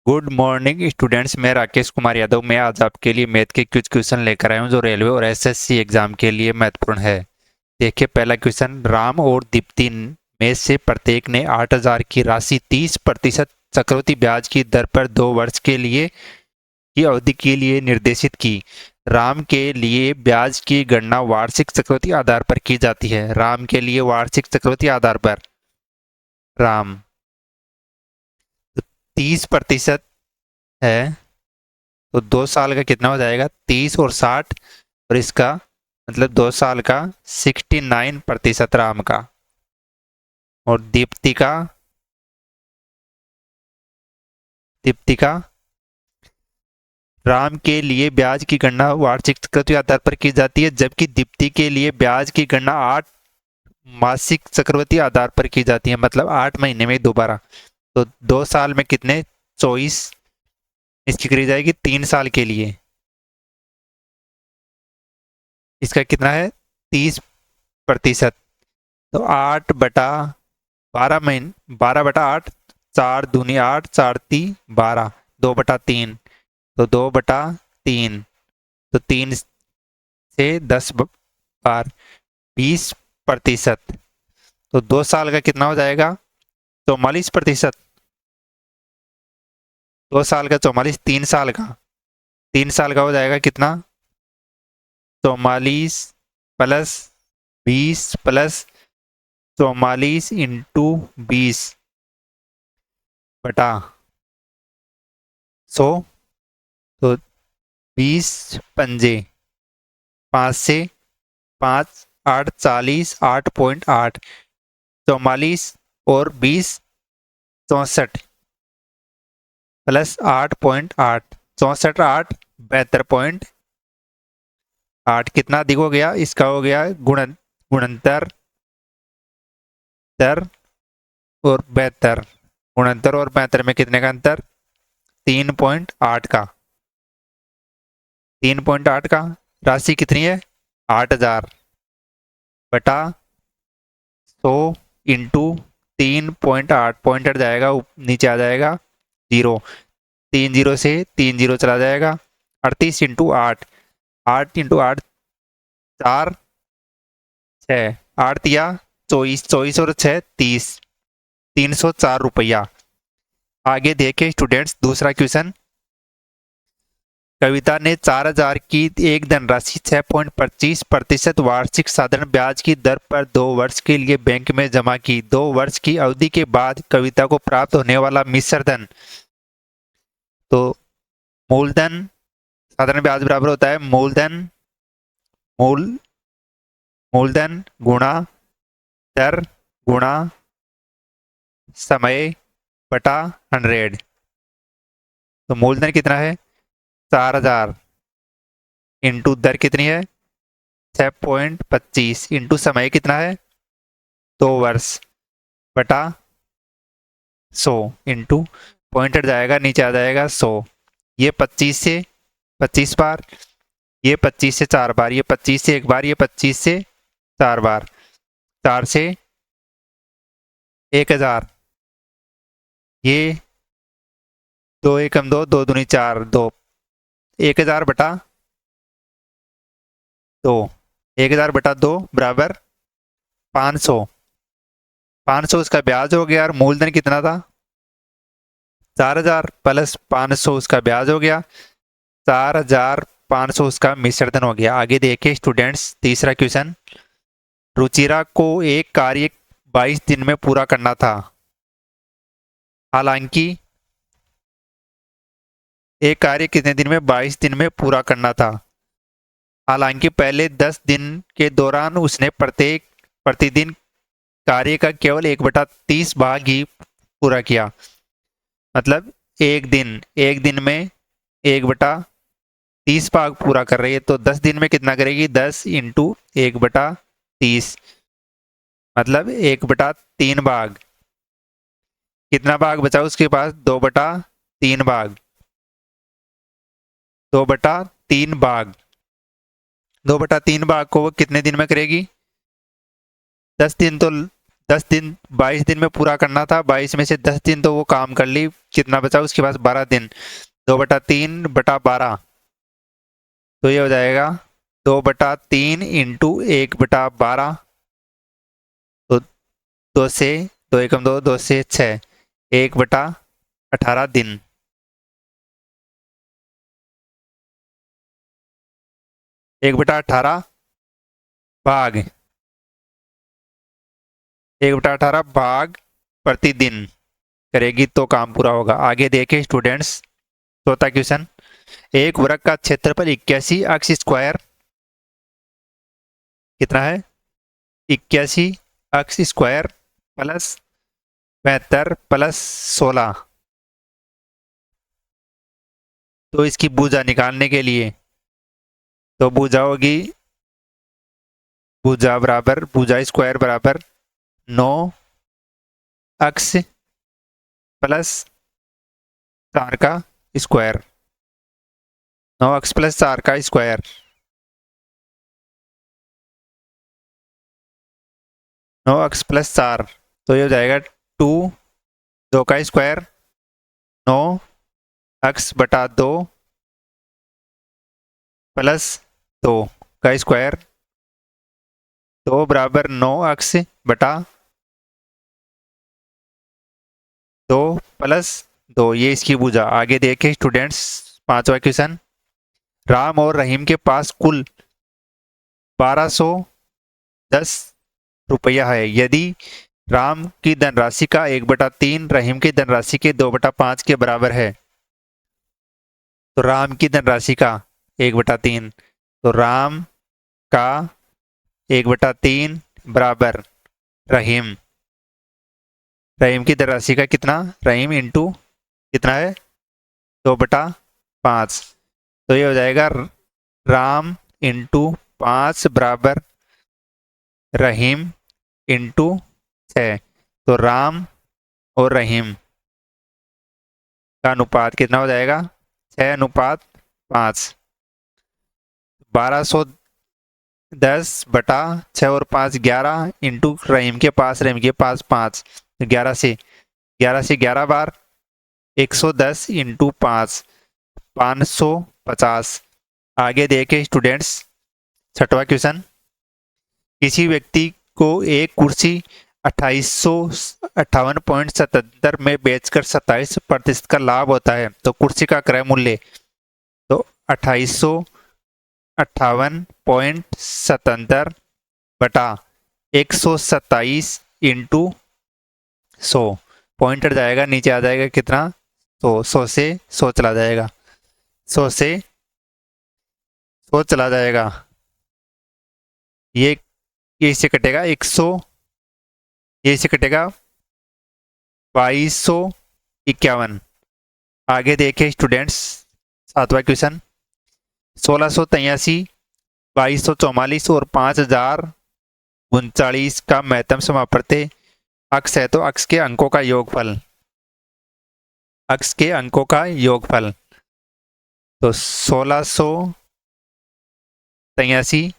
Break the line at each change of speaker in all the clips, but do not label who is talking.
Good morning students. मैं राकेश कुमार यादव। मैं आज आपके लिए मैथ के कुछ क्वेश्चन लेकर आया हूं जो रेलवे और एसएससी एग्जाम के लिए महत्वपूर्ण है। देखिए, पहला क्वेश्चन, राम और दीप्ति में से प्रत्येक ने 8,000 की राशि 30% चक्रवृद्धि ब्याज की दर पर 2 वर्ष के लिए की अवधि के लिए निर्देशित की। राम के लिए ब्याज की गणना वार्षिक चक्रवृद्धि आधार पर की जाती है। राम के लिए वार्षिक चक्रवृद्धि आधार पर राम 30% है, तो 2 साल का कितना हो जाएगा? 30 और 60, और इसका मतलब 2 साल का 69% राम का। और दीप्ति का राम के लिए ब्याज की गणना वार्षिक चक्रवृद्धि आधार पर की जाती है, जबकि दीप्ति के लिए ब्याज की गणना 8 मासिक चक्रवृद्धि आधार पर की जाती है, मतलब 8 महीने में दोबारा। तो 2 साल में कितने? 24। इसकी करी जाएगी 3 साल के लिए। इसका कितना है? 30%। तो 8/12 महीने, 12/8, 4 दूनी 8, 4 × 3 = 12, 2/3, तो 2/3, तो 3 से 10 बार 20%। तो 2 साल का कितना हो जाएगा? 44%। 2 साल का 44, 3 साल का, 3 साल का हो जाएगा कितना? 44 प्लस 20 प्लस 44 × 20 बटा 100। तो 20 पंजे 5 से 5, 8, 40, 8.8, 44 और 20 64 प्लस 8.8, 64 8 72.8। कितना अधिक हो गया? इसका हो गया गुणनतर दर और 72। गुणनतर और 72 में कितने का अंतर? 3.8 का। 3.8 का। राशि कितनी है? 8,000 बटा 100 इंटू 3.8। पॉइंट हट जाएगा, नीचे आ जाएगा 0। 3 0 से 3 0 चला जाएगा। 38 × 8, 8 × 8 4 6, 8 × 3 = 24, 24 और 6 = 30, 304 रुपया। आगे देखे स्टूडेंट्स, दूसरा क्वेश्चन। कविता ने 4,000 की एक धनराशि 6.25% वार्षिक साधारण ब्याज की दर पर 2 वर्ष के लिए बैंक में जमा की। 2 वर्ष की अवधि के बाद कविता को प्राप्त होने वाला मिश्र धन, तो मूलधन साधारण ब्याज बराबर होता है मूल मूलधन गुणा दर गुणा समय बटा 100। तो मूलधन कितना है? 4,000 इंटू दर कितनी है? 6.25 इंटू समय कितना है? 2 वर्ष बटा 100 इंटू पॉइंट हट जाएगा, नीचे आ जाएगा 100। ये 25 से 25 बार, ये 25 से 4 बार, ये 25 से 1 बार, ये 25 से 4 बार, 4 से 1,000, ये 2 × 1 = 2, 2 दूनी 4, 2, 1,000 बटा 2, 1,000 बटा 2 बराबर 500। 500 उसका ब्याज हो गया, और मूलधन कितना था? 4,000 प्लस 500 उसका ब्याज हो गया, 4,500 उसका मिश्रधन हो गया। आगे देखिए स्टूडेंट्स, तीसरा क्वेश्चन। रुचिरा को एक कार्य 22 दिन में पूरा करना था। हालांकि एक कार्य कितने दिन में? 22 दिन में पूरा करना था। हालांकि पहले 10 दिन के दौरान उसने प्रतिदिन कार्य का केवल 1/30 भाग ही पूरा किया। मतलब एक दिन में 1/30 भाग पूरा कर रही है, तो 10 दिन में कितना करेगी? 10 इंटू 1/30, मतलब 1/3 भाग। कितना भाग बचा उसके पास? 2/3 भाग। 2/3 भाग, 2/3 भाग को वो कितने दिन में करेगी? 10 दिन तो 10 दिन 22 दिन में पूरा करना था, 22 में से 10 दिन तो वो काम कर ली, कितना बचा उसके पास 12 दिन, 2/3/12, तो ये हो जाएगा 2/3 इंटू 1/12, तो 2 से 2 एकम 2, 2 से 6, 1/18 दिन। 1/18 भाग 1/18 भाग प्रतिदिन करेगी तो काम पूरा होगा। आगे देखें स्टूडेंट्स, चौथा क्वेश्चन। एक वर्ग का क्षेत्रफल 81 अक्स स्क्वायर कितना है, 81 अक्स स्क्वायर प्लस 75 प्लस 16, तो इसकी भुजा निकालने के लिए, तो भुजा होगी, भुजा स्क्वायर बराबर 9 अक्स प्लस 4 का स्क्वायर, 9 अक्स प्लस 4 का स्क्वायर, 9 अक्स प्लस 4, तो ये हो जाएगा 2, 2 का स्क्वायर 9 अक्स बटा 2 प्लस 2 का स्क्वायर, 2 बराबर 9 अक्स बटा 2 प्लस 2, ये इसकी भुजा। आगे देखें स्टूडेंट्स, पांचवा क्वेश्चन। राम और रहीम के पास कुल 1210 रुपया है। यदि राम की धनराशि का 1/3 रहीम की धनराशि के 2/5 के बराबर है, तो राम की धनराशि का 1/3, तो राम का 1/3 बराबर रहीम, रहीम की धनराशि का कितना, रहीम इंटू कितना है 2/5, तो ये हो जाएगा राम इंटू 5 बराबर रहीम इंटू 6, तो राम और रहीम का अनुपात कितना हो जाएगा 6:5। 1210/6 और 5 11 इंटू रहीम के पास 5, 11 से 11 बार 110 इंटू 5, 550। आगे देखें स्टूडेंट्स, छठवां क्वेश्चन। किसी व्यक्ति को एक कुर्सी 2858.77 में बेचकर 27% का लाभ होता है, तो कुर्सी का क्रय मूल्य, तो 2858.77 बटा 127 इंटू 100, पॉइंटर जाएगा नीचे आ जाएगा कितना, तो 100 से 100 चला जाएगा, 100 से 100 चला जाएगा, ये इससे कटेगा 100, ये इससे कटेगा 2251। आगे देखें स्टूडेंट्स, सातवां क्वेश्चन। 1683, 2244 और 5039 का महत्तम समापवर्ती अक्स है, तो अक्स के अंकों का योगफल, अक्स के अंकों का योगफल, तो 1683,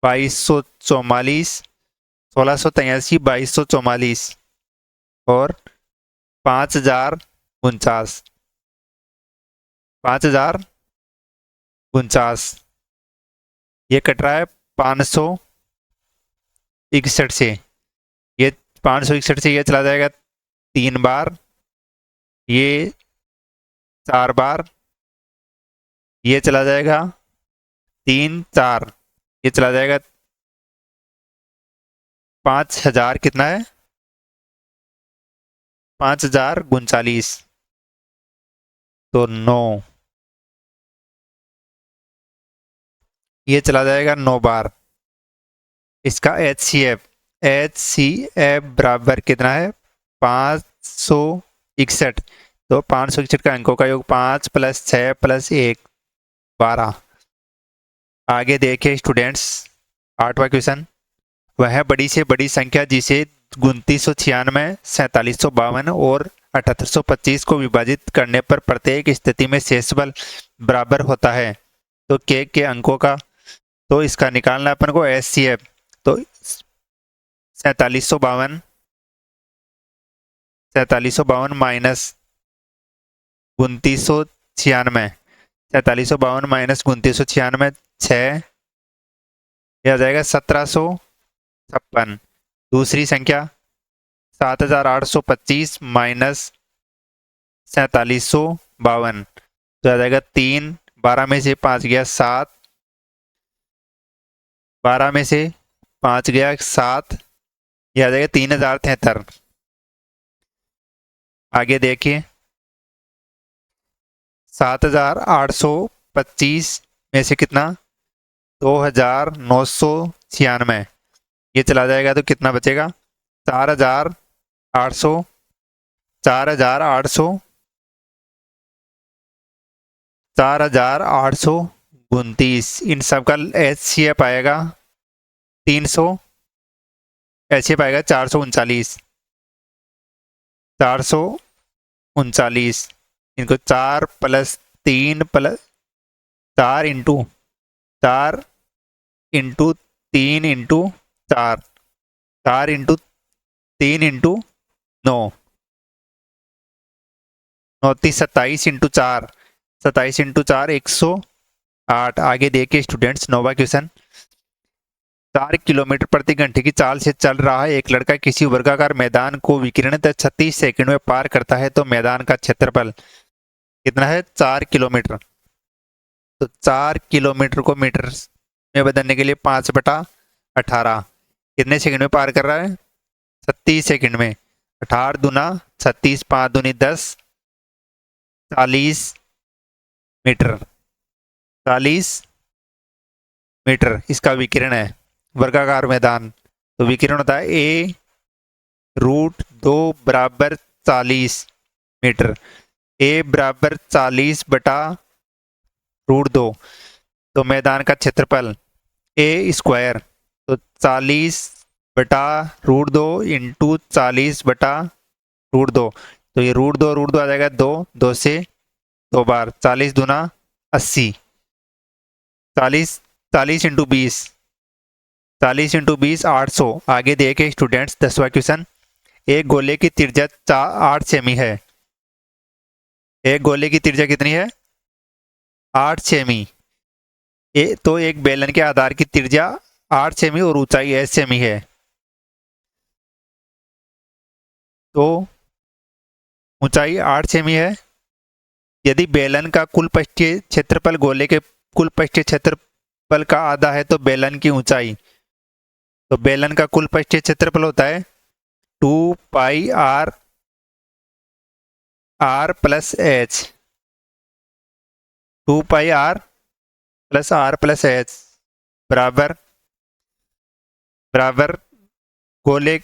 2244, 1683, 2244 और 5049, 5049, ये कट रहा है 561 से, ये 561 से ये चला जाएगा 3 बार, ये 4 बार, ये चला जाएगा 3 4, ये चला जाएगा 5000, कितना है 5039, तो 9, ये चला जाएगा 9 बार। इसका HCF बराबर कितना है 561, तो 561 का अंकों का योग 5 + 6 + 1 12। आगे देखें स्टूडेंट्स, आठवां क्वेश्चन। वह बड़ी से बड़ी संख्या जिसे 2996, 4752 और 7825 को विभाजित करने पर प्रत्येक स्थिति में शेष बल बराबर होता है, तो के अंकों का, तो इसका निकालना अपन को HCF, तो 4752 4752 माइनस 2996, 4752 माइनस 2996, 6, यह आ जाएगा 1756। दूसरी संख्या 7825 माइनस 4752, तो आ जाएगा 3, 12 में से 5 गया 7, 12 में से 5 गया 7, यह आ जाएगा 3073। आगे देखिए 7825 में से कितना 2996, ये चला जाएगा तो कितना बचेगा 4800, 4800, 4829। इन सब का HCF आएगा 300, HCF आएगा 439, 439। इनको 4 plus 3 plus 4 into 4 into 3 into 4, 4 into 3 into 9, 9 27 into 4, 27 into 4 108। आगे देखिए स्टूडेंट्स, नौवां क्वेश्चन। 4 किलोमीटर प्रति घंटे की चाल से चल रहा है एक लड़का किसी वर्गाकार मैदान को विकिरणित 36 सेकंड में पार करता है, तो मैदान का क्षेत्रफल कितना है 4 किलोमीटर। तो 4 किलोमीटर को मीटर में बदलने के लिए 5/18 कितने सेकंड में पार कर रहा है 36 सेकंड में। 18 दूना 36, 5 दूनी 10, 40 मीटर, 40 मीटर इसका विकिरण है वर्गाकार मैदान। तो विकिरण होता है A√2 बराबर 40 मीटर। A बराबर 40/√2, तो मैदान का क्षेत्रफल A स्क्वायर, तो 40/√2 इंटू 40/√2, तो ये √2 आ जाएगा 2, 2 से 2 बार, 40 दूना 80, 40, 40 इंटू 20, 40 इंटू 20 800। आगे देखे स्टूडेंट्स 10वां क्वेश्चन। एक गोले की त्रिज्या 8 सेमी है। एक गोले की त्रिज्या कितनी है 8 सेमी। तो एक बेलन के आधार की त्रिज्या 8 सेमी और ऊंचाई S सेमी है। तो ऊंचाई 8 सेमी है। यदि बेलन का कुल पृष्ठीय क्षेत्रफल गोले के कुल पृष्ठीय क्षेत्रफल का आधा है, तो बेलन की ऊंचाई, तो बेलन का कुल पृष्ठीय क्षेत्रफल होता है 2 पाई r प्लस एच, 2 पाई r प्लस एच बराबर बराबर गोले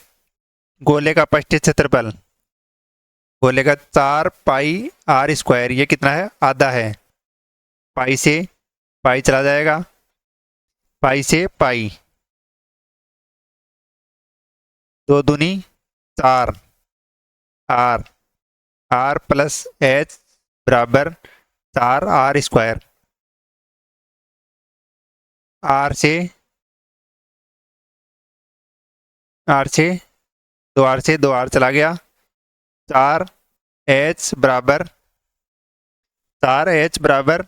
गोले का पृष्ठीय क्षेत्रफल, गोले का 4 पाई r स्क्वायर, ये कितना है आधा है। पाई से पाई चला जाएगा, पाई से पाई, 2 दूनी 4, r, r प्लस एच बराबर 4 r स्क्वायर। r से 2 r चला गया, 4h बराबर 4h बराबर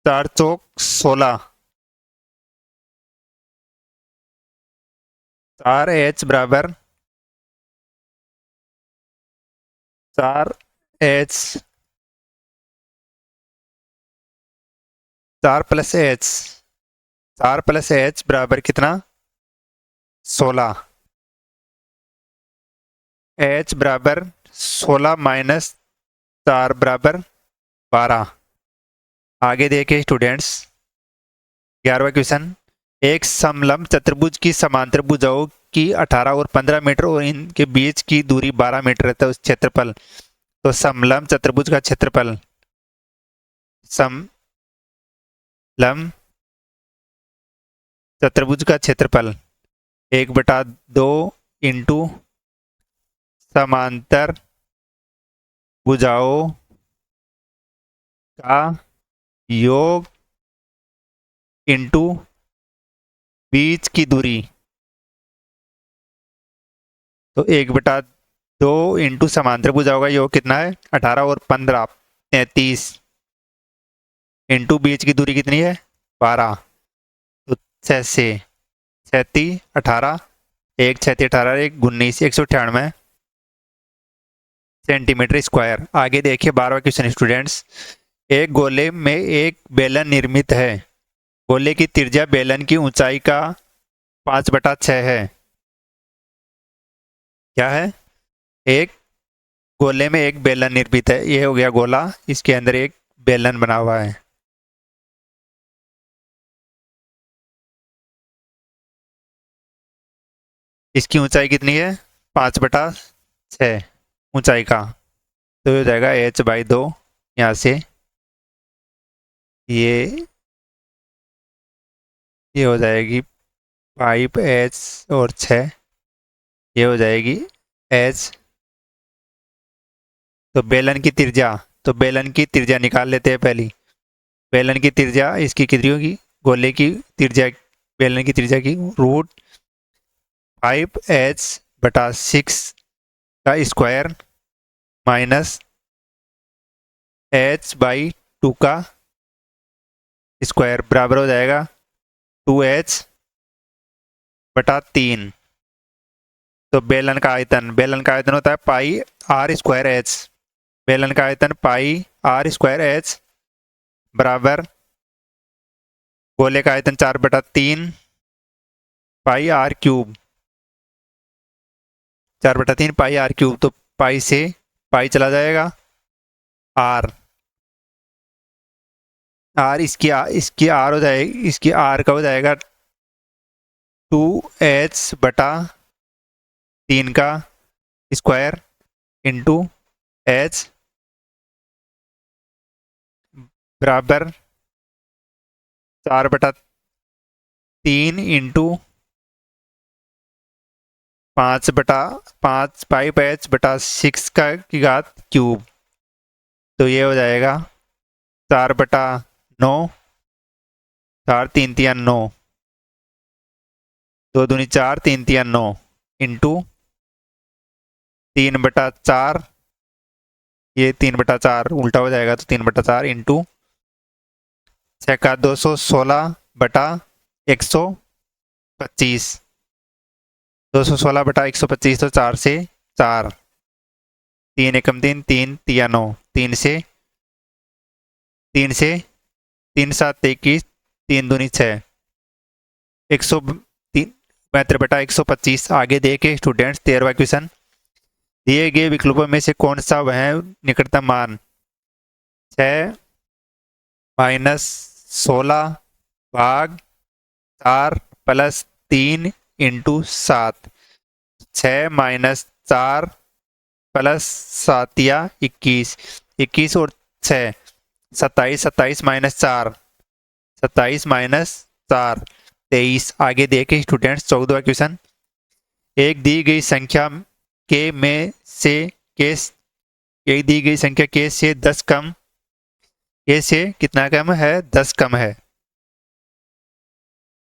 4 चौक 16, 4h बराबर 4h 4 plus H, 4 plus H बराबर कितना 16, h बराबर 16 माइनस 4 बराबर 12। आगे देखिए स्टूडेंट्स 11वां क्वेश्चन। एक समलंब चतुर्भुज की समांतर भुजाओं की 18 और 15 मीटर और इनके बीच की दूरी 12 मीटर रहता है, उस क्षेत्रफल। तो समलंब चतुर्भुज का क्षेत्रफल, समलंब चतुर्भुज का क्षेत्रफल 1/2 इंटू समांतर भुजाओं का योग इंटू बीच की दूरी, तो 1/2 इंटू समांतर भुजा होगा, ये कितना है 18 और 15 33, इंटू बीच की दूरी कितनी है 12, तो 37 18, 1 36 18 1 19 198 सेंटीमीटर स्क्वायर। आगे देखिए 12वां क्वेश्चन स्टूडेंट्स, एक गोले में एक बेलन निर्मित है, गोले की त्रिज्या बेलन की ऊंचाई का 5/6 है। क्या है, एक गोले में एक बेलन निर्मित है, ये हो गया गोला, इसके अंदर एक बेलन बना हुआ है। इसकी ऊंचाई कितनी है 5/6 ऊंचाई का, तो ये हो जाएगा h/2। यहाँ से ये ये हो जाएगी 5h और 6, ये हो जाएगी h। तो बेलन की त्रिज्या निकाल लेते हैं पहली। बेलन की त्रिज्या इसकी कितनी होगी, गोले की त्रिज्या, बेलन की त्रिज्या की √5h/6 का स्क्वायर माइनस h/2 का स्क्वायर बराबर हो जाएगा 2h/3। तो बेलन का आयतन होता है πr²h, बेलन का आयतन πr²h बराबर गोले का आयतन 4/3 πr³, 4/3 πr³, तो पाई से पाई चला जाएगा, आर आर इसकी आर हो जाएगी, इसकी आर का हो जाएगा 2h/3 का स्क्वायर इंटू h बराबर 4/3 इंटू 5/5 5h/6 का की घात क्यूब, तो ये हो जाएगा 4/9, 4 3 3 9, 2 दूनी 4 3 3 9 इंटू 3/4, ये 3/4 उल्टा हो जाएगा, तो 3/4 इंटू 6 का 216/125, 216/125, तो 4 से 4, 3 एकम 3 3 3 9, 3 से 3 7 21, 3 दूनी 6, 172/125। आगे देखे स्टूडेंट्स 13वां क्वेश्चन, दिए गए विकल्पों में से कौन सा वह निकटतम मान 6 - 16 भाग 4 + 3 इंटू 7, 6 - 4 + 7 या 21, 21 और 6 27, 27 - 4 27 - 4 23। आगे देखे स्टूडेंट्स 14वां क्वेश्चन, एक दी गई संख्या के में से केस एक दी गई संख्या के से 10 कम, के से कितना कम है 10 कम है,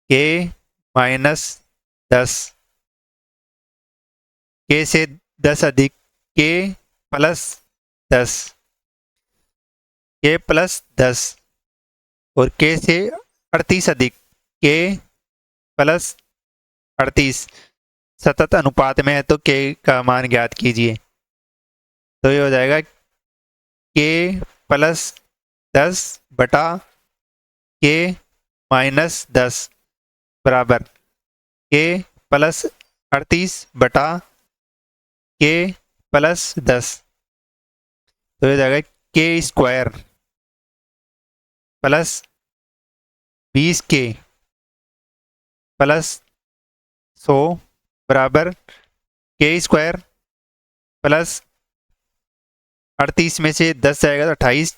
के -10, के से 10 अधिक, के +10, के +10 और के से 38 अधिक, के +38 सतत अनुपात में है, तो के का मान ज्ञात कीजिए। तो ये हो जाएगा के +10 बटा के -10 बराबर के +38 बटा के +10, तो ये हो जाएगा के स्क्वायर प्लस 20 के प्लस 100 बराबर के स्क्वायर प्लस 38 में से 10 जाएगा तो 28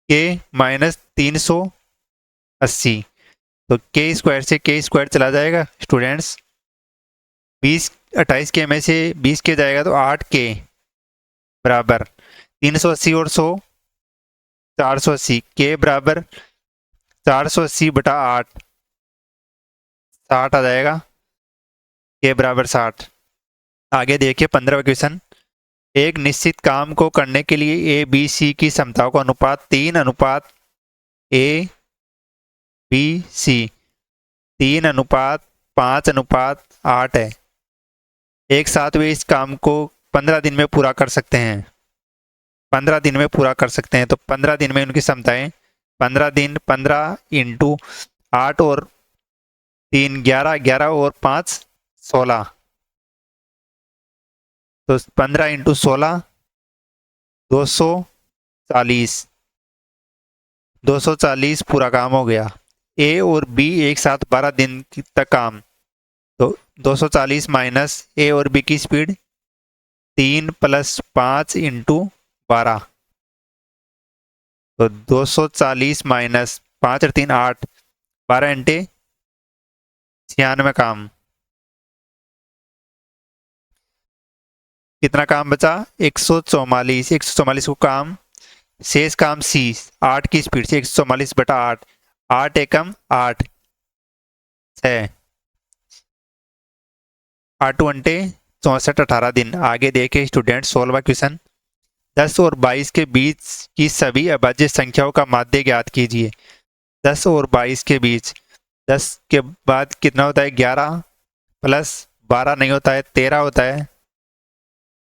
के -380, तो के स्क्वायर से के स्क्वायर चला जाएगा स्टूडेंट्स, 20 28 के में से 20 के जाएगा तो 8 के बराबर 380 और 100 480, के बराबर 480/8 60 आ जाएगा, के बराबर 60। आगे देखिए 15वां क्वेश्चन। एक निश्चित काम को करने के लिए ए बी सी की क्षमताओं का अनुपात 3:A/B/C 3:5:8 है। एक साथ वे इस काम को 15 दिन में पूरा कर सकते हैं। 15 दिन में पूरा कर सकते हैं, तो 15 दिन में उनकी क्षमताएं 15 दिन, 15 इंटू 8 और 3 11, 11 और 5 16, तो 15 इंटू 16 240, 240 पूरा काम हो गया। ए और बी एक साथ 12 दिन तक काम, तो 240 माइनस ए और बी की स्पीड 3 + 5 इंटू 12, तो 240 माइनस 5 और 3 8, 12 घंटे 96 काम। कितना काम बचा? 144। 144 को काम, शेष काम सी 8 की स्पीड से 144/8, 8 एकम 8 6, 8 घंटे 64 18 दिन। आगे देखे स्टूडेंट 16वां क्वेश्चन। 10 और 22 के बीच की सभी अभाज्य संख्याओं का माध्य ज्ञात कीजिए। 10 और 22 के बीच, 10 के बाद कितना होता है? 11 प्लस 12 नहीं होता है, 13 होता है,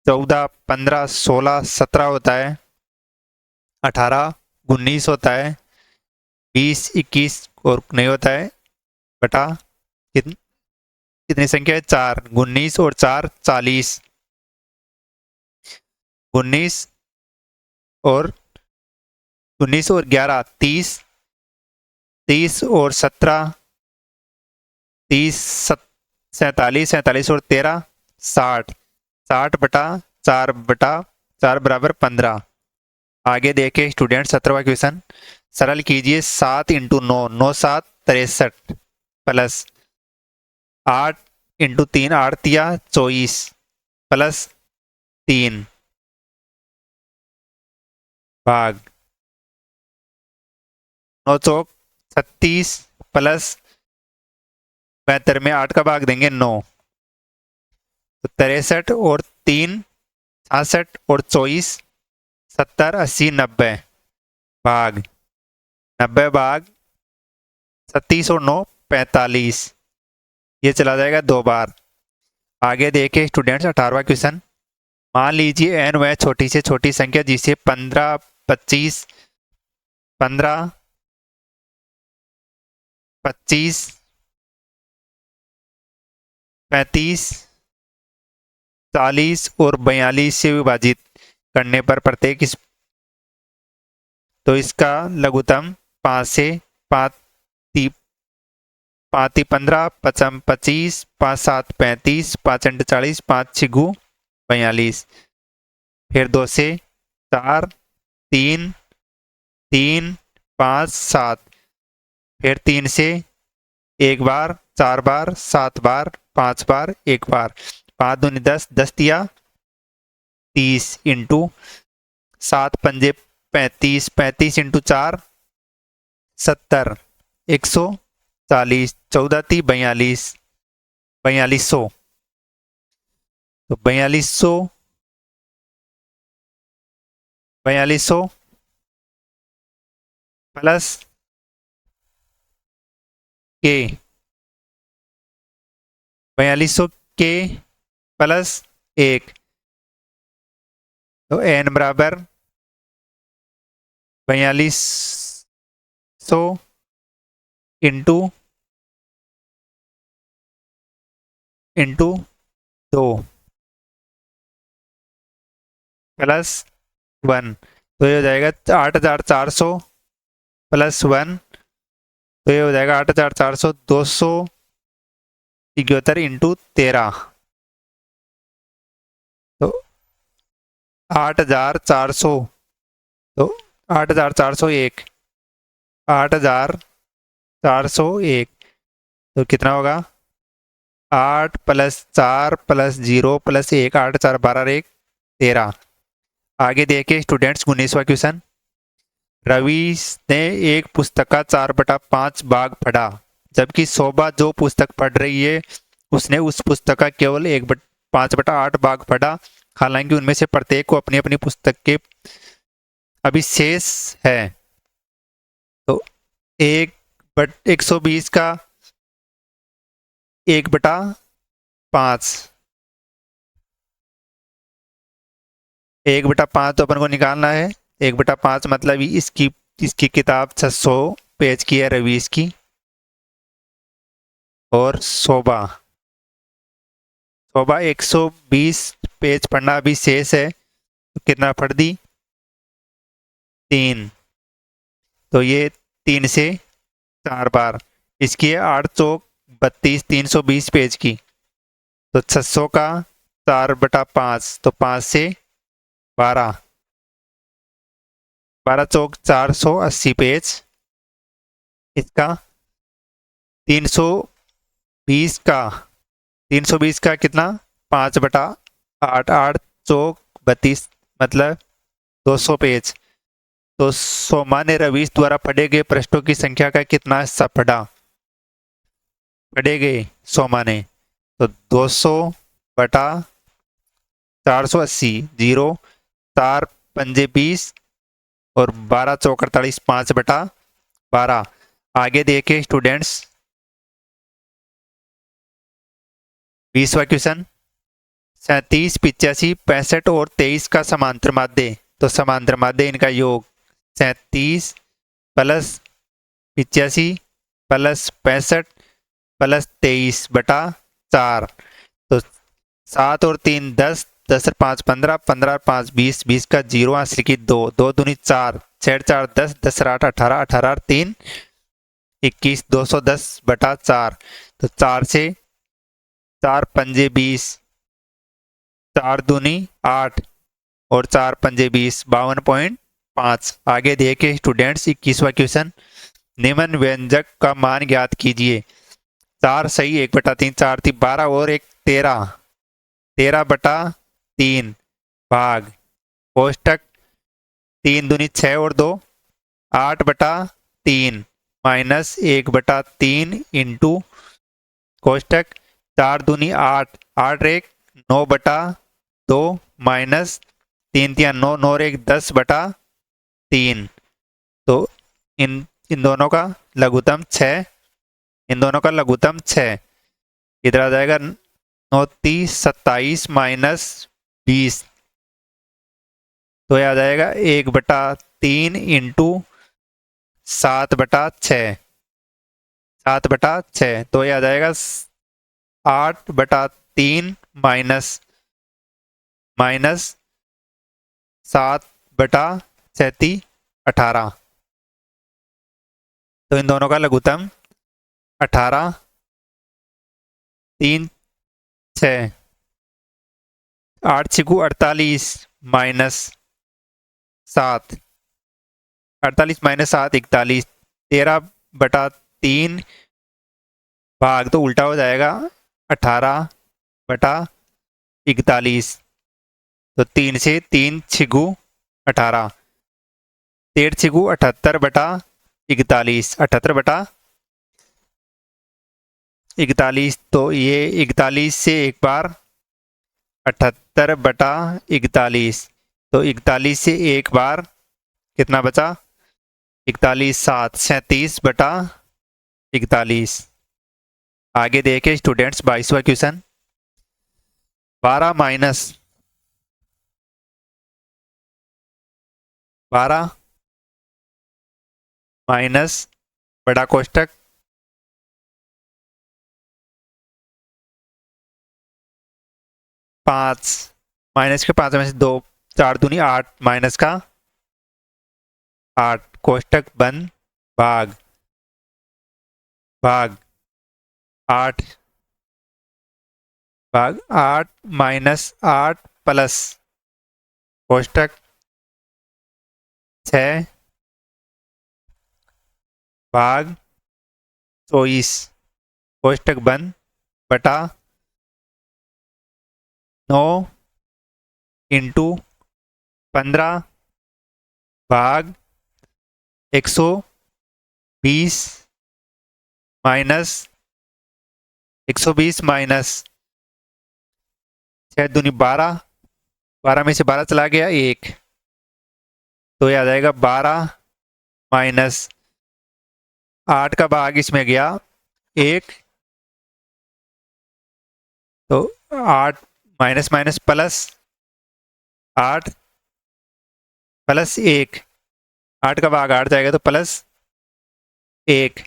14 15 16 17 होता है, 18 19 होता है, 20 21 और नहीं होता है, बटा कितनी संख्या है? 4। 19 और 4 40, 19 और 11 30, 30 और 17 30 47, 47 और 13 60, 60/4/4 बराबर 15। आगे देखे स्टूडेंट 17वां क्वेश्चन। सरल कीजिए 7 इंटू 9, 9 7 63 प्लस 8 इंटू 3 8 तिया 24 प्लस 3 भाग 9 चौक 36 प्लस 72 में 8 का भाग देंगे 9, तो 63 और 3 66 और 24 70 80 90 भाग 90 भाग 37 और 9 45, ये चला जाएगा 2 बार। आगे देखे स्टूडेंट्स 18वां क्वेश्चन। मान लीजिए n वह छोटी से छोटी संख्या जिसे 15 25 15 25 35 40 और 42 से विभाजित करने पर प्रत्येक तो इसका लघुत्तम 5 से 5 5 15 5 25 5 7 35 5 8 40 5 6 42, फिर 2 से 4 3 3 5 7, फिर 3 से 1 बार 4 बार 7 बार 5 बार 1 बार, 5 दूनी 10 10 तिया 30 इंटू 7 पंजे 35 35 इंटू 4 70 140, 14 ती 42 4200, तो 4200 प्लस के 4200 के प्लस 1, तो n बराबर 4200 इंटू 2 प्लस 1, तो ये हो जाएगा 8400 प्लस 1, तो ये हो जाएगा 8400 271 इंटू 13, तो 8400, तो 8401 8401, तो कितना होगा? 8 + 4 + 0 + 1 8 4 12 1 13। आगे देखिए स्टूडेंट्स 19वां क्वेश्चन। रवि ने एक पुस्तक का 4/5 भाग पढ़ा, जबकि शोभा जो पुस्तक पढ़ रही है उसने उस पुस्तक का केवल 5/8 भाग पढ़ा। हालांकि उनमें से प्रत्येक को अपनी अपनी पुस्तक के अभिशेष है। तो 1/120 का 1/5, 1/5 तो अपन को निकालना है। 1/5 मतलब इसकी इसकी किताब 600 पेज की है रवीश की, और शोभा 120 पेज पढ़ना अभी शेष है। तो कितना पढ़ दी? 3। तो ये 3 से 4 बार। इसकी है 8 चौक 32, 320 पेज की। तो 600 का 4/5, तो 5 से 12, 12 चौक 480 पेज। इसका 320 का 320 का कितना? 5/8, 8 चौक 32, मतलब 200 पेज। तो सोमा ने रवीश द्वारा पढ़े गए पृष्ठों की संख्या का कितना हिस्सा पढ़े गए सोमा ने? तो 200/480, 0, 4 पंजे 20 और 12 चौक 48, 5/12। आगे देखे स्टूडेंट्स, 20वां क्वेश्चन। 37, 85, 65 और 23 का समांतर माध्य। तो समांतर माध्य इनका योग 37 प्लस 85 प्लस 65 प्लस 23/4। तो 7 और 3 10, 10 और 5 15, 15 और 5 20, 20 का 0, हासिल की 2, 2 दूनी 4, 6 4 10, 10 और 8 18, 18 और 3 21, 210/4। तो 4 से 4 पंजे 20, 4 दूनी 8 और 4 पंजे 20, 52.5। आगे देखे स्टूडेंट्स, 21वां क्वेश्चन। निम्न व्यंजक का मान ज्ञात कीजिए। 4 सही, 1/3, 4 थी 12 और 1 13, 13/3 भाग कोष्टक 3 दूनी 6 और 2 8/3 माइनस 1/3 इंटू कोष्टक 4 दूनी 8, 8 1 9/2 माइनस 3 3 9, 9 1 10/3। तो इन इन दोनों का लघुत्तम 6, इन दोनों का लघुत्तम 6। इधर आ जाएगा 9 30 27 माइनस 20। तो यह आ जाएगा 1/3 इंटू 7/6, 7/6। तो यह आ जाएगा 8/3 माइनस 7/37 18। तो इन दोनों का लघुत्तम 18, 3 6, 8 6 48 माइनस 7, 48 माइनस 7 41, 13/3 भाग, तो उल्टा हो जाएगा 18/41। तो 3 से 3 6 18, 13 6 78/41, 78/41। तो ये 41 से एक बार 78/41। तो 41 से एक बार कितना बचा? 41 7, 37/41। आगे देखे स्टूडेंट्स, 22वां क्वेश्चन। 12 माइनस बड़ा कोष्टक 5, माइनस के 5 में से 2, 4 दूनी 8 माइनस का 8, कोष्टक बंद, भाग 8 माइनस 8 प्लस कोष्टक 6 भाग 24, कोष्टक बंद, बटा 9 इंटू 15 भाग 120 माइनस 120 माइनस 6 दूनी 12, 12 में से 12 चला गया 1, तो ये आ जाएगा 12 माइनस 8 का भाग इसमें गया 1, तो 8 माइनस माइनस प्लस 8 प्लस 1, 8 का भाग 8 जाएगा तो प्लस 1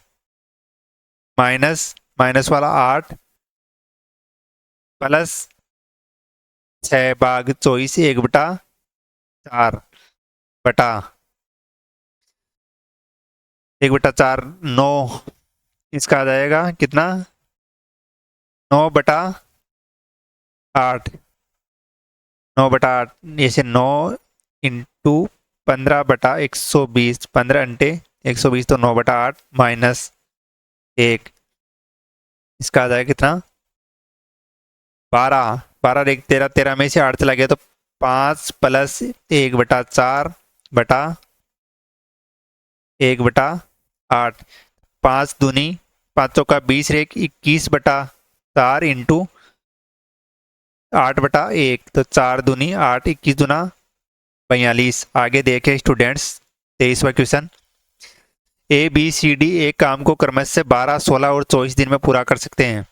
माइनस माइनस वाला 8 प्लस 6 भाग 24 1/4 बटा 1/4 9, इसका आ जाएगा कितना 9/8, 9/8 जैसे 9 इंटू 15/120, 15 अंटे 120 तो 9/8 माइनस 1, इसका आ जाएगा कितना 12, 12 देख 13, 13 में से 8 चला गया तो 5 प्लस 1/4 बटा 1/8, 5 दूनी 5 का 20 रेख 21/4 इंटू 8/1, तो 4 दूनी 8, 21 दूना 42। आगे देखे स्टूडेंट्स 23वां question, A B C D एक काम को क्रमश से 12, 16 और 24 दिन में पूरा कर सकते हैं।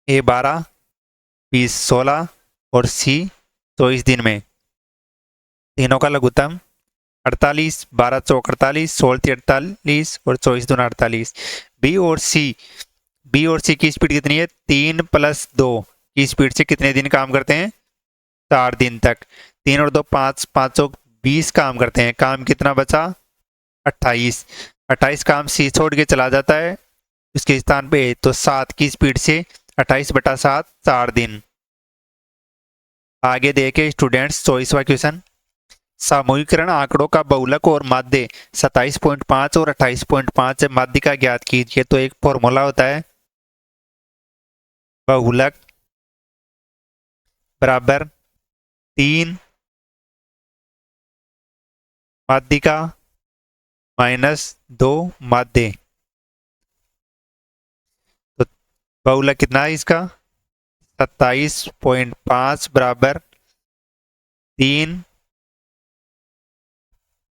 ए 12, बी 16 और सी 24 दिन में। तीनों का लघुत्तम 48, 12 चौक 48, 16 48 और 24 दूना 48। बी और सी की स्पीड कितनी है 3 + 2 की स्पीड से कितने दिन काम करते हैं 4 दिन तक। 3 और 2 5, 5 चौक 20 काम करते हैं। काम कितना बचा 28, 28 काम सी छोड़ के चला जाता है उसके स्थान पे, तो 7 की स्पीड से 28/7 4 दिन। आगे देखे स्टूडेंट्स 24वां क्वेश्चन, सामूहिकरण आंकड़ों का बहुलक और माध्य 27.5 और 28.5 है, माध्य का ज्ञात कीजिए। तो एक फॉर्मूला होता है बहुलक बराबर 3 माध्यिका माइनस 2 माध्य। तो बहुलक कितना है इसका 27.5 बराबर 3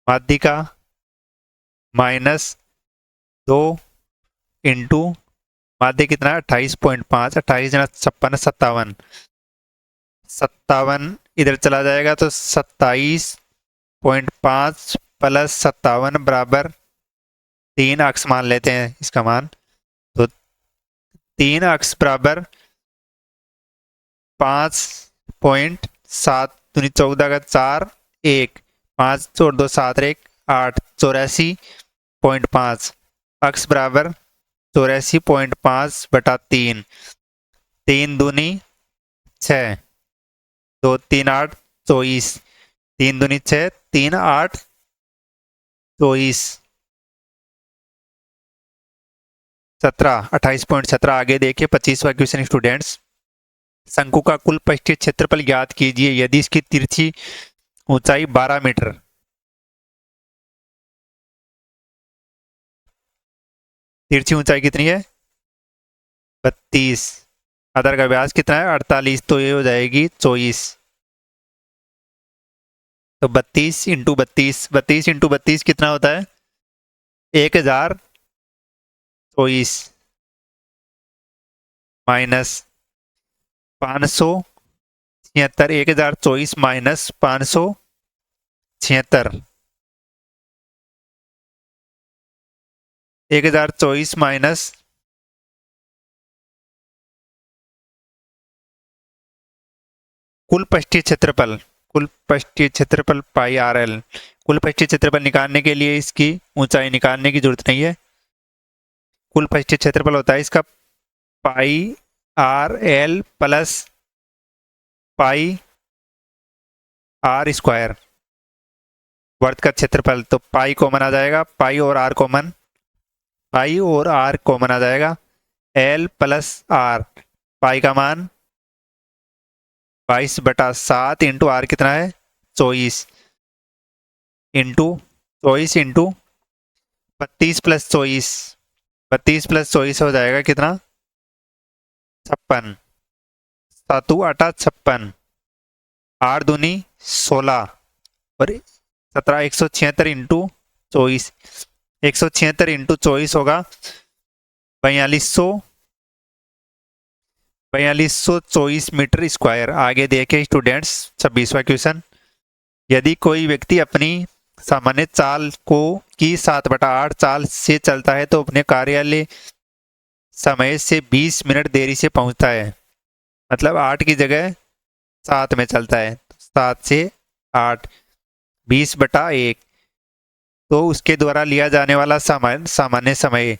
माध्यिका माइनस 2 इंटू माध्य कितना 28.5, 28 × 56 57 इधर चला जाएगा तो 27.5 + 57 बराबर 3 अक्ष मान लेते हैं इसका मान। तो 3 अक्ष बराबर 5.7 दूनी 14 का 4 1, 5 और 2 7 1 8, 84.5 अक्ष बराबर 84.5/3, 3 दूनी 6, 2 3 8 24, 3 दूनी 6, 3 8 24 17, 28.17। आगे देखिए 25वां क्वेश्चन स्टूडेंट्स, शंकु का कुल पृष्ठीय क्षेत्रफल ज्ञात कीजिए यदि इसकी तिरछी ऊंचाई 12 मीटर। तिरछी ऊंचाई कितनी है 32, आधार का व्यास कितना है 48, तो ये हो जाएगी 24। तो 32 × 32, 32 × 32 कितना होता है 1024 माइनस 576, 1024 माइनस 576, 1024 माइनस कुल पृष्ठीय क्षेत्रफल, कुल पृष्ठीय क्षेत्रफल πRL। कुल पृष्ठीय क्षेत्रफल निकालने के लिए इसकी ऊंचाई निकालने की जरूरत नहीं है। कुल पृष्ठीय क्षेत्रफल होता है इसका πRL + πR², वर्त का क्षेत्रफल। तो पाई कॉमन आ जाएगा, पाई और आर कॉमन आ जाएगा, L + R। पाई का मान 22/7 इंटू आर कितना है 24 इंटू 24 इंटू 32 + 24, 32 + 24 हो जाएगा कितना? 56। 7 8 56, 8 दूनी 16 और 17, 176 इंटू 24, 176 इंटू 24 होगा 4224 मीटर स्क्वायर। आगे देखे स्टूडेंट्स 26वां क्वेश्चन, यदि कोई व्यक्ति अपनी सामान्य चाल को की 7/8 चाल से चलता है तो अपने कार्यालय समय से 20 मिनट देरी से पहुंचता है। मतलब 8 की जगह 7 में चलता है, 7 से 8, 20/1। तो उसके द्वारा लिया जाने वाला सामान्य समय,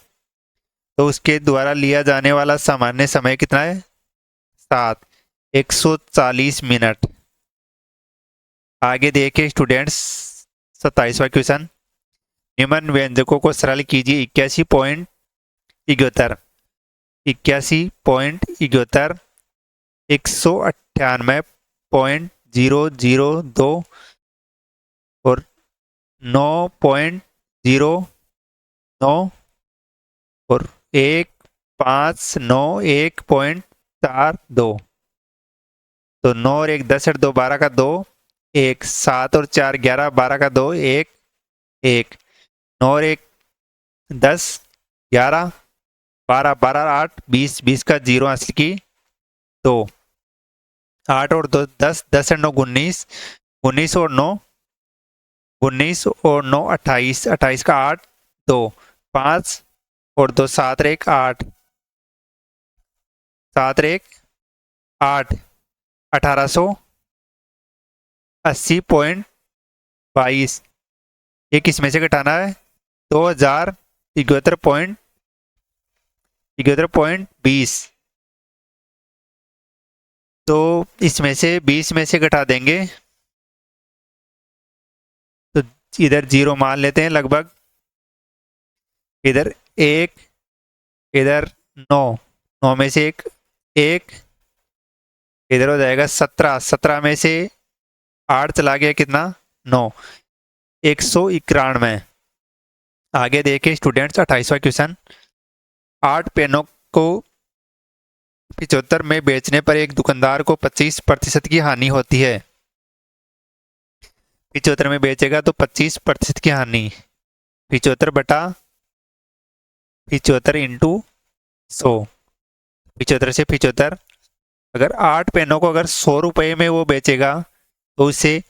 तो उसके द्वारा लिया जाने वाला सामान्य समय कितना है? 7, 140 मिनट। आगे देखिए स्टूडेंट्स 27वां क्वेश्चन, निम्न व्यंजकों को सरल कीजिए। 81.71, 81.71, 198.002 और 9.09 और 1591.42। तो 9 और 1 10 और 2 12 का 2, 1, 7 और 4 11 12 का 2, 1, 1, 9 और 1 10 11 12 12 8 20 20 का 0 असली की 2, 8 और 2 10 10 और 9 19 19 और 9 19 और 9 28 28 का 8 2 5 और 2 7 और 1 8 7 और 1 8 1880.22। ये किस में से घटाना है? 2071.20। तो इसमें से 20 में से घटा देंगे तो इधर 0 मान लेते हैं लगभग, इधर 1, इधर 9, 9 में से 1 इधर हो जाएगा 17, 17 में से 8 चला गया कितना? 9, 191। आगे देखे स्टूडेंट्स 28वां क्वेश्चन, 8 पेनों को 75 में बेचने पर एक दुकानदार को 25% की हानि होती है। 75 में बेचेगा तो 25% की हानि, 75/75 इंटू 100, 75 से 75। अगर 8 पेनों को अगर 100 रुपये में वो बेचेगा तो उसे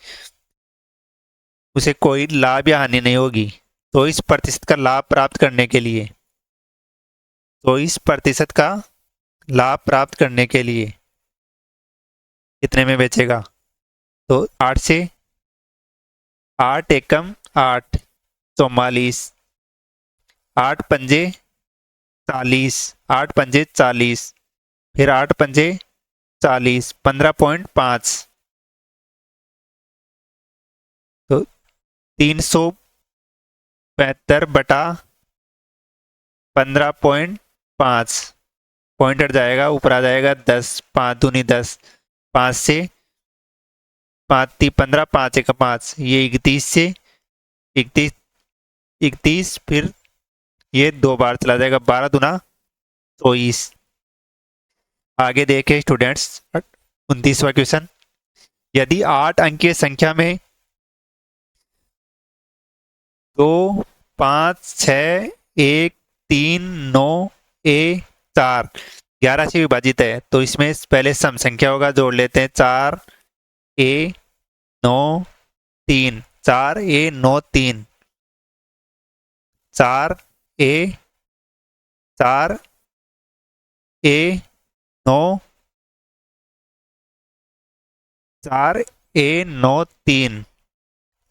कोई लाभ या हानि नहीं होगी। तो 20% का लाभ प्राप्त करने के लिए, 20% का लाभ प्राप्त करने के लिए कितने में बेचेगा? तो 8 से 8 एकम 8 44, 8 पंजे 40, 8 पंजे 40, फिर 8 पंजे 40, 15.5। तो 372/15.5, पॉइंट हट जाएगा, ऊपर आ जाएगा 10, 5 दूनी 10, 5 से 5 15 5 1 5, ये 31 से 31 31, फिर ये 2 बार चला जाएगा, 12 दूना 24। आगे देखे स्टूडेंट्स 29वां क्वेश्चन, यदि 8 अंकीय संख्या में 2 5 6 1 3 9 4 11 से विभाजित है तो इसमें पहले सम संख्या होगा, जोड़ लेते हैं। 4 A 9 3, 4 A 9 3, 4 A 4 A 9 4 A 9 3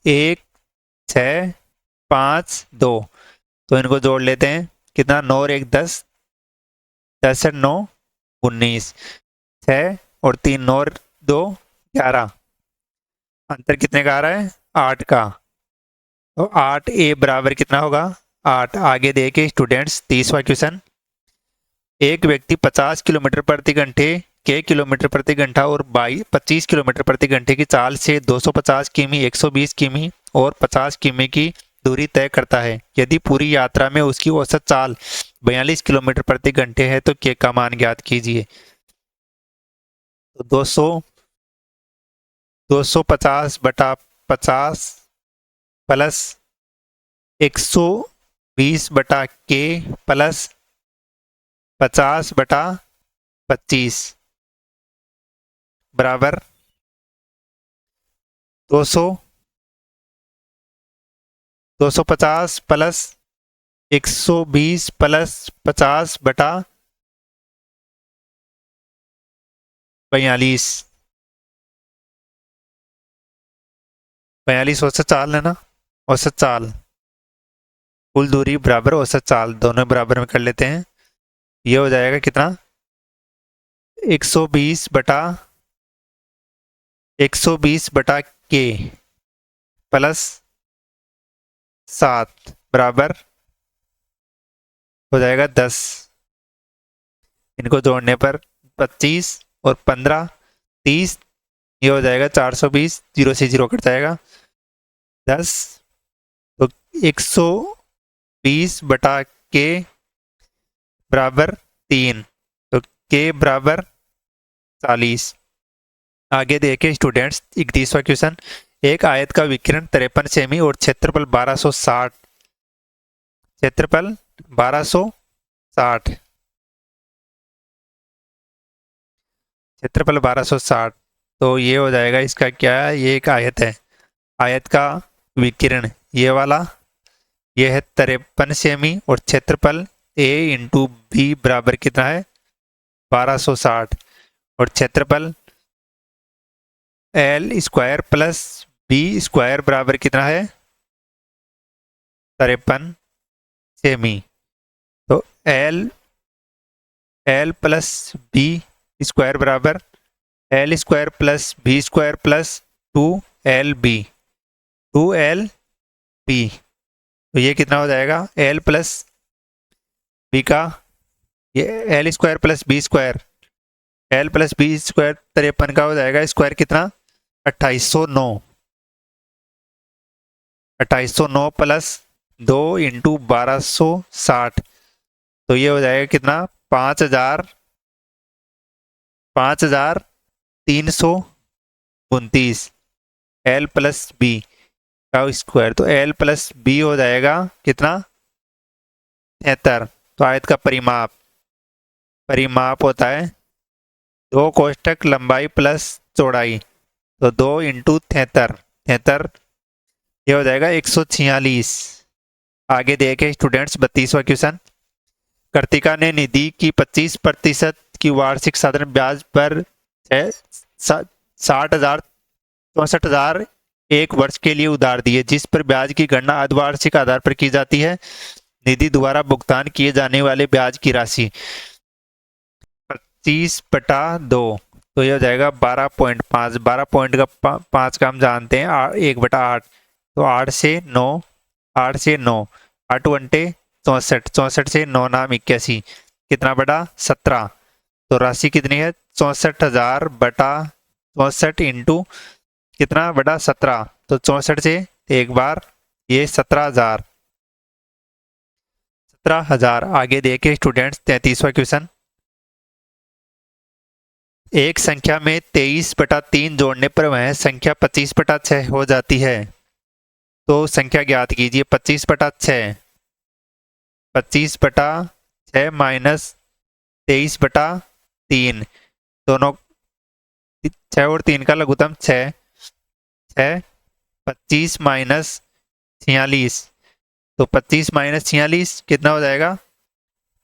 1 6 5 2। तो इनको जोड़ लेते हैं, कितना? 9 और 1 10, 10 और 9 19, 6 और 3 9 और 2 11। अंतर कितने का आ रहा है? 8 का। तो 8 A बराबर कितना होगा? 8। आगे देखे स्टूडेंट्स 30वां क्वेश्चन, एक व्यक्ति 50 किलोमीटर प्रति घंटे के किलोमीटर प्रति घंटा और 25 किलोमीटर प्रति घंटे की चाल से 250 किमी, 120 किमी और 50 किमी की दूरी तय करता है। यदि पूरी यात्रा में उसकी औसत चाल 42 किलोमीटर प्रति घंटे है तो के का मान ज्ञात कीजिए। तो 250/50 प्लस 120/के प्लस 50/25 बराबर 250 प्लस 120 प्लस 50/42 42 औसत चाल है ना, औसत चाल कुल दूरी बराबर औसत चाल, दोनों बराबर में कर लेते हैं। ये हो जाएगा कितना 120/के प्लस 7 बराबर हो जाएगा 10। इनको जोड़ने पर 25 और 15 30, ये हो जाएगा 420, 0 से 0 कट जाएगा 10। तो 120/के बराबर 3, तो के बराबर 40। आगे देखें स्टूडेंट्स 31वां क्वेश्चन। एक आयत का विकिरण 53 सेमी और क्षेत्रफल 1260, क्षेत्रफल 1260, क्षेत्रफल 1260, तो ये हो जाएगा इसका क्या है, ये एक आयत है, आयत का विकिरण ये वाला, ये है 53 सेमी और क्षेत्रफल a इंटू बी बराबर कितना है 1260 और क्षेत्रफल L square plus B square बराबर कितना है 53 सेमी। तो एल प्लस बी स्क्वायर बराबर L square plus B square plus 2LB, 2LB, तो ये कितना हो जाएगा एल प्लस बी का, ये L square plus B square, L plus B square 53 का हो जाएगा स्क्वायर कितना 2809, 2809 प्लस 2 इंटू 1260, तो ये हो जाएगा कितना 5329 एल प्लस बी का स्क्वायर, तो एल प्लस बी हो जाएगा कितना 73। तो आयत का परिमाप होता है 2 कोष्ठक लंबाई प्लस चौड़ाई, तो 2 इंटू 73, ये हो जाएगा 146। आगे देखें स्टूडेंट्स 32वां क्वेश्चन। कृतिका ने निधि की 25% की वार्षिक साधारण ब्याज पर 60,64,000 एक वर्ष के लिए उधार दिए, जिस पर ब्याज की गणना अर्धवार्षिक आधार पर की जाती है। निधि द्वारा भुगतान किए जाने वाले ब्याज की राशि 25/2, तो यह हो जाएगा 12.5, 12 पॉइंट का 5 का हम जानते हैं 1/8, तो 8 से 9, 8 से 9, 8 घंटे 64, 64 से 9 नाम 81, कितना बटा 17, तो राशि कितनी है 64,000/64 इंटू कितना बटा 17, तो 64 से एक बार ये 17,000। आगे देखे स्टूडेंट्स 33वां क्वेश्चन। एक संख्या में 23/3 जोड़ने पर वह संख्या 25/6 हो जाती है, तो संख्या ज्ञात कीजिए 25/6, 25/6 माइनस 23/3, दोनों 6 और 3 का लघुत्तम 6, 25 माइनस 46, तो 25 माइनस 46 कितना हो जाएगा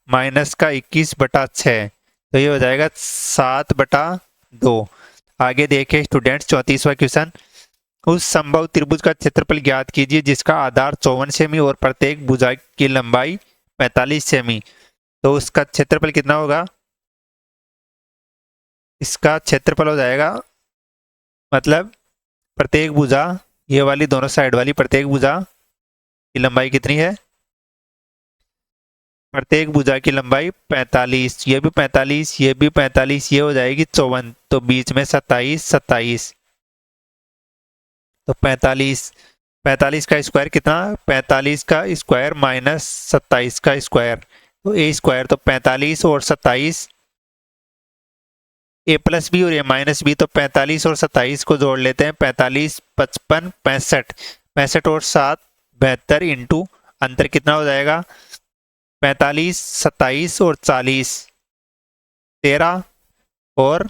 माइनस का 21/6, तो ये हो जाएगा 7/2। आगे देखें स्टूडेंट्स 34वां क्वेश्चन। उस संभव त्रिभुज का क्षेत्रफल ज्ञात कीजिए जिसका आधार 54 सेमी और प्रत्येक भुजा की लंबाई 45 सेमी, तो उसका क्षेत्रफल कितना होगा, इसका क्षेत्रफल हो जाएगा मतलब प्रत्येक भुजा, ये वाली दोनों साइड वाली प्रत्येक भुजा की लंबाई कितनी है, प्रत्येक भुजा की लंबाई 45, ये भी 45, ये भी 45, ये हो जाएगी 54, तो बीच में 27, 27, तो 45 45 का स्क्वायर कितना, 45 का स्क्वायर माइनस 27 का स्क्वायर, तो ए स्क्वायर, तो 45 और 27, ए प्लस बी और ए माइनस बी, तो 45 और 27 को जोड़ लेते हैं, 45 55 65, 65 और 7 72 इंटू अंतर कितना हो जाएगा 45 27 और 40 13 और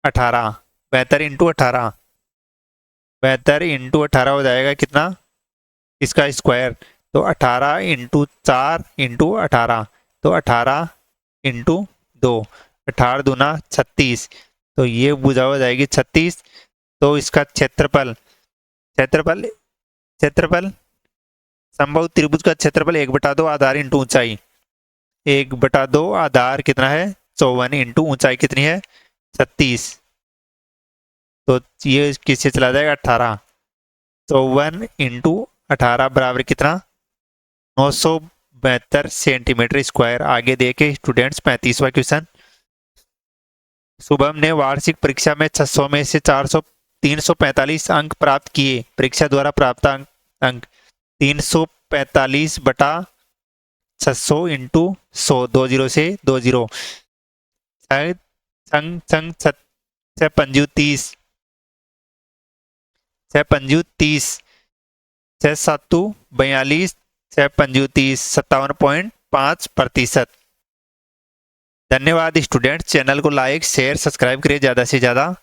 18, 72 इंटू 18, 72 इंटू 18 हो जाएगा कितना इसका स्क्वायर, तो 18 इंटू 4 इंटू 18, तो 18 इंटू 2, 18 दूना 36, तो ये भुजा हो जाएगी 36। तो इसका क्षेत्रफल क्षेत्रफल क्षेत्रफल समबाहु त्रिभुज का क्षेत्रफल 1/2 आधार इंटू ऊंचाई, 1/2 आधार कितना है 54 इंटू ऊंचाई कितनी है 36, तो ये किससे चला जाएगा 18, 54 इंटू 18 बराबर कितना 972 सेंटीमीटर स्क्वायर। आगे देखे स्टूडेंट्स 35वां क्वेश्चन। शुभम ने वार्षिक परीक्षा में 600 में से 345 अंक प्राप्त किए। परीक्षा द्वारा प्राप्त अंक 345 बटा 600 इंटू 100, 20 से 20, संग संग 6 पंजू 30, 6 पंजू 30, 6 सातू 42, 6 पंजू 30, 57.5%। धन्यवाद स्टूडेंट्स, चैनल को लाइक शेयर सब्सक्राइब करिए ज़्यादा से ज़्यादा।